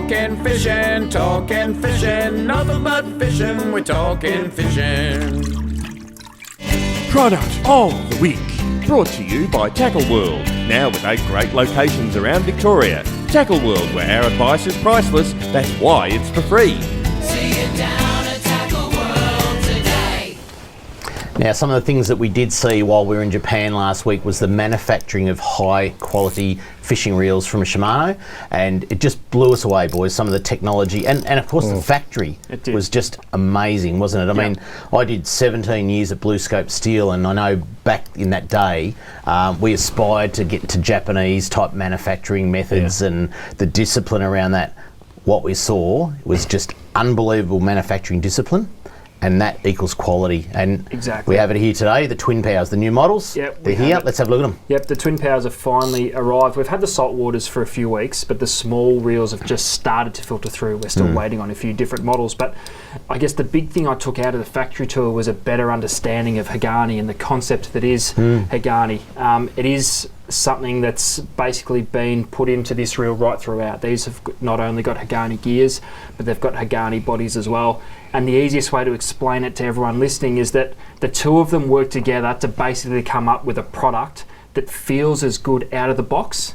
talking fishing, nothing but fishing, we're talking fishing. Product of the week, brought to you by Tackle World, now with 8 great locations around Victoria. Tackle World, where our advice is priceless, that's why it's for free. See you down at Tackle World today. Now, some of the things that we did see while we were in Japan last week was the manufacturing of high quality fishing reels from Shimano, and it just blew us away, boys. Some of the technology and of course the factory was just amazing, wasn't it? I mean, I did 17 years at Blue Scope Steel, and I know back in that day we aspired to get to Japanese type manufacturing methods and the discipline around that. What we saw was just unbelievable manufacturing discipline, and that equals quality. And we have it here today, the Twin Powers, the new models. Yep, they're here. Let's have a look at them. Yep, the Twin Powers have finally arrived. We've had the saltwaters for a few weeks, but the small reels have just started to filter through. We're still waiting on a few different models, but I guess the big thing I took out of the factory tour was a better understanding of Hagani and the concept that is Hagani. It is something that's basically been put into this reel right throughout. These have not only got Hagani gears, but they've got Hagani bodies as well. And the easiest way to explain it to everyone listening is that the two of them work together to basically come up with a product that feels as good out of the box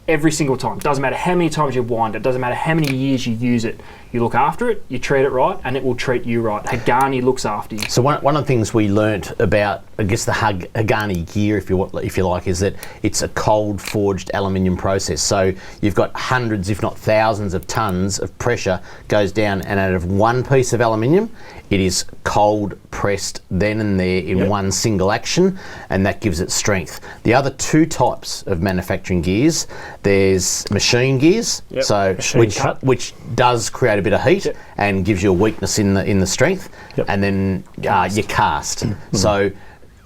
every single time. Doesn't matter how many times you wind it, doesn't matter how many years you use it. You look after it, you treat it right, and it will treat you right. Hagani looks after you. So one of the things we learnt about, I guess, the Hagani gear, if you like, is that it's a cold forged aluminium process. So you've got hundreds, if not thousands, of tons of pressure goes down, and out of one piece of aluminium, it is cold pressed then and there in one single action, and that gives it strength. The other two types of manufacturing gears, there's machine gears, so which does create a bit of heat and gives you a weakness in the strength, and then your cast. So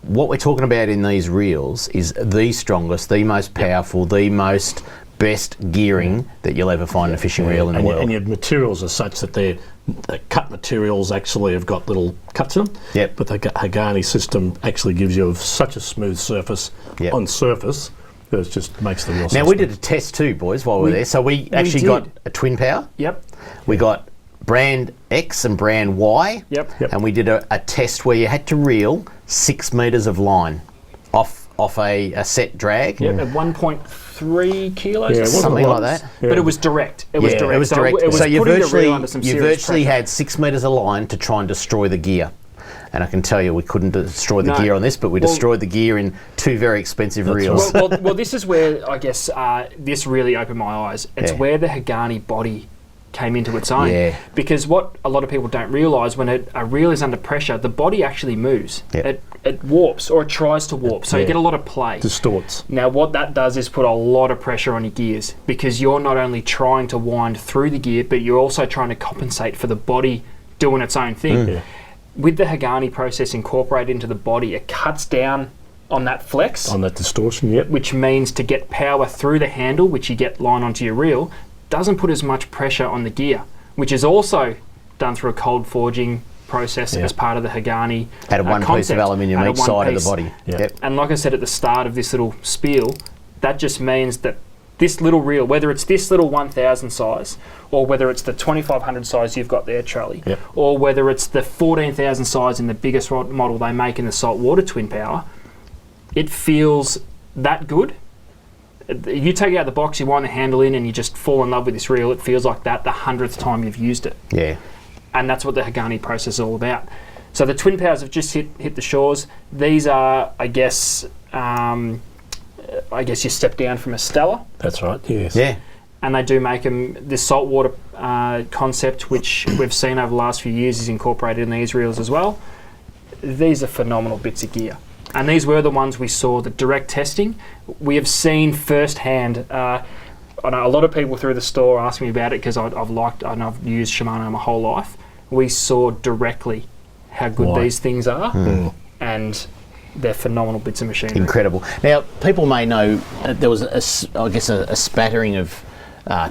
what we're talking about in these reels is the strongest, the most powerful, the most best gearing that you'll ever find in a fishing reel in the world. And your materials are such that the cut materials actually have got little cuts in them. But the Hagani system actually gives you such a smooth surface on surface that it just makes the reel. Now, we did a test too, boys, while we were there. So we actually got a Twin Power. We got brand X and brand Y. And we did a test where you had to reel 6 metres of line off a set drag. At 1.3 kilos, something like that. But it was direct. It was direct. It was direct. So you virtually pressure. Had 6 metres of line to try and destroy the gear. And I can tell you, we couldn't destroy the gear on this, but we destroyed the gear in 2 very expensive reels. Well, this is where I guess this really opened my eyes. It's where the Hagani body came into its own. Because what a lot of people don't realise, when a reel is under pressure, the body actually moves. It warps, or it tries to warp, so you get a lot of play. Distorts. Now what that does is put a lot of pressure on your gears, because you're not only trying to wind through the gear, but you're also trying to compensate for the body doing its own thing. With the Hagani process incorporated into the body, it cuts down on that flex. On that distortion, which means to get power through the handle, which you get line onto your reel, doesn't put as much pressure on the gear, which is also done through a cold forging process as part of the Hagani Out of one piece of aluminium each side of the body. And like I said at the start of this little spiel, that just means that this little reel, whether it's this little 1000 size, or whether it's the 2500 size you've got there, Charlie, or whether it's the 14,000 size in the biggest model they make in the saltwater Twin Power, it feels that good. You take it out of the box, you wind the handle in, and you just fall in love with this reel. It feels like that the 100th time you've used it. And that's what the Hagani process is all about. So the Twin Powers have just hit the shores. These are, I guess you step down from a Stella. That's right, yes. And they do make them, this saltwater concept, which we've seen over the last few years, is incorporated in these reels as well. These are phenomenal bits of gear. And these were the ones we saw, the direct testing. We have seen firsthand. I know a lot of people through the store ask me about it, because I've used Shimano my whole life. We saw directly how good these things are, and they're phenomenal bits of machinery. Incredible. Now, people may know there was, a spattering of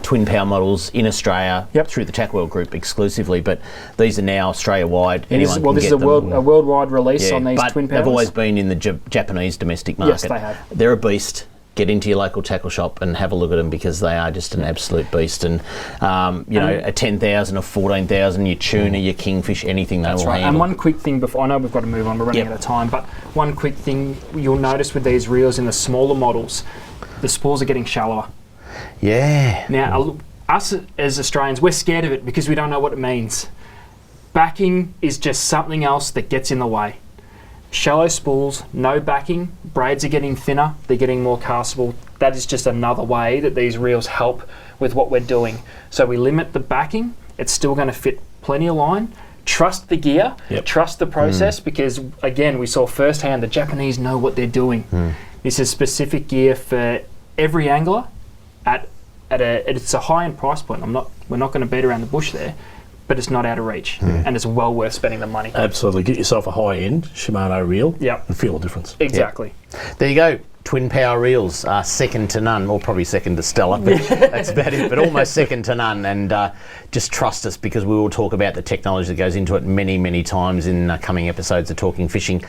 Twin Power models in Australia through the Tackle World Group exclusively, but these are now Australia-wide. This is a worldwide release on these Twin Powers. They've always been in the Japanese domestic market. Yes, they have. They're a beast. get into your local tackle shop and have a look at them, because they are just an absolute beast. And you know, a 10,000 or 14,000, your tuna, your kingfish, anything they will handle. And one quick thing before, I know we've got to move on, we're running out of time, but one quick thing you'll notice with these reels in the smaller models, the spools are getting shallower. Yeah. Now, us as Australians, we're scared of it because we don't know what it means. Backing is just something else that gets in the way. Shallow spools, no backing, braids are getting thinner, they're getting more castable. That is just another way that these reels help with what we're doing. So we limit the backing, it's still going to fit plenty of line. Trust the gear, trust the process, because again, we saw firsthand the Japanese know what they're doing. This is specific gear for every angler it's a high-end price point. We're not going to beat around the bush there, but it's not out of reach, and it's well worth spending the money. Absolutely. Get yourself a high-end Shimano reel and feel the difference. Exactly. There you go. Twin power reels are second to none, or probably second to Stella, but that's about it, but almost second to none. And just trust us, because we will talk about the technology that goes into it many, many times in coming episodes of Talking Fishing.